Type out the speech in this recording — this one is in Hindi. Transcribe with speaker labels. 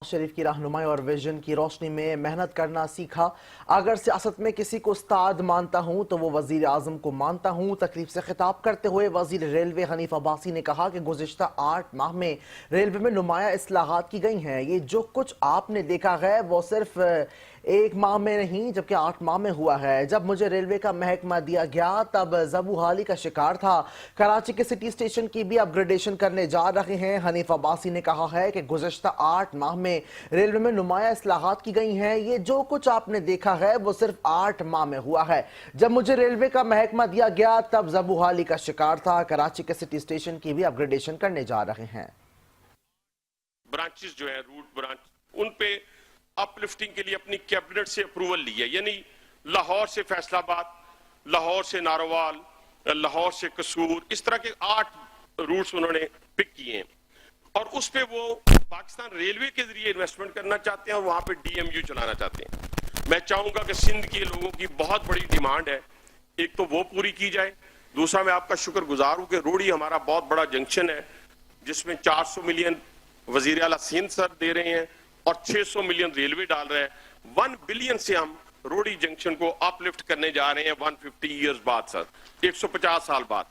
Speaker 1: शरीफ की रहनुमाई और विजन की रोशनी में मेहनत करना सीखा। अगर सियासत में किसी को उस्ताद मानता हूं तो वो वजीर आजम को मानता हूं। तकरीब से खिताब करते हुए वजीर रेलवे हनीफ अब्बासी ने कहा कि गुज़िश्ता 8 माह में रेलवे में नुमाया इस्लाहात की गई हैं। ये जो कुछ आपने देखा है वो सिर्फ 1 माह में नहीं जबकि 8 माह में हुआ है। जब मुझे रेलवे का महकमा दिया गया तब ज़बूहाली का शिकार था। कराची के सिटी स्टेशन की भी अपग्रेडेशन करने जा रहे हैं। हनीफ अब्बासी ने कहा है कि गुज़िश्ता 8 माह में रेलवे में नुमाया इस्लाहात की गई हैं। ये जो कुछ आपने देखा है वो सिर्फ 8 माह में हुआ है। जब मुझे रेलवे का महकमा दिया गया तब ज़बूहाली का शिकार था। कराची के सिटी स्टेशन की भी अपग्रेडेशन करने जा रहे हैं।
Speaker 2: ब्रांचेस जो है रूट ब्रांच, उन पे अपलिफ्टिंग के लिए अपनी कैबिनेट से अप्रूवल ली है। यानी लाहौर से फैसलाबाद, लाहौर से नारोवाल, लाहौर से कसूर, इस तरह के 8 रूट्स उन्होंने पिक किए हैं और उस पे वो पाकिस्तान रेलवे के जरिए इन्वेस्टमेंट करना चाहते हैं और वहां पे डीएमयू चलाना चाहते हैं। मैं चाहूंगा कि सिंध के लोगों की बहुत बड़ी डिमांड है, एक तो वो पूरी की जाए। दूसरा, मैं आपका शुक्रगुजार हूं कि रोड़ी हमारा बहुत बड़ा जंक्शन है जिसमें 400 मिलियन वजीर आला सिंध सर दे रहे हैं और 600 मिलियन रेलवे डाल रहे हैं। 1 बिलियन से हम रोडी जंक्शन को अपलिफ्ट करने जा रहे हैं 150 ईयर्स बाद सर, 150 साल बाद।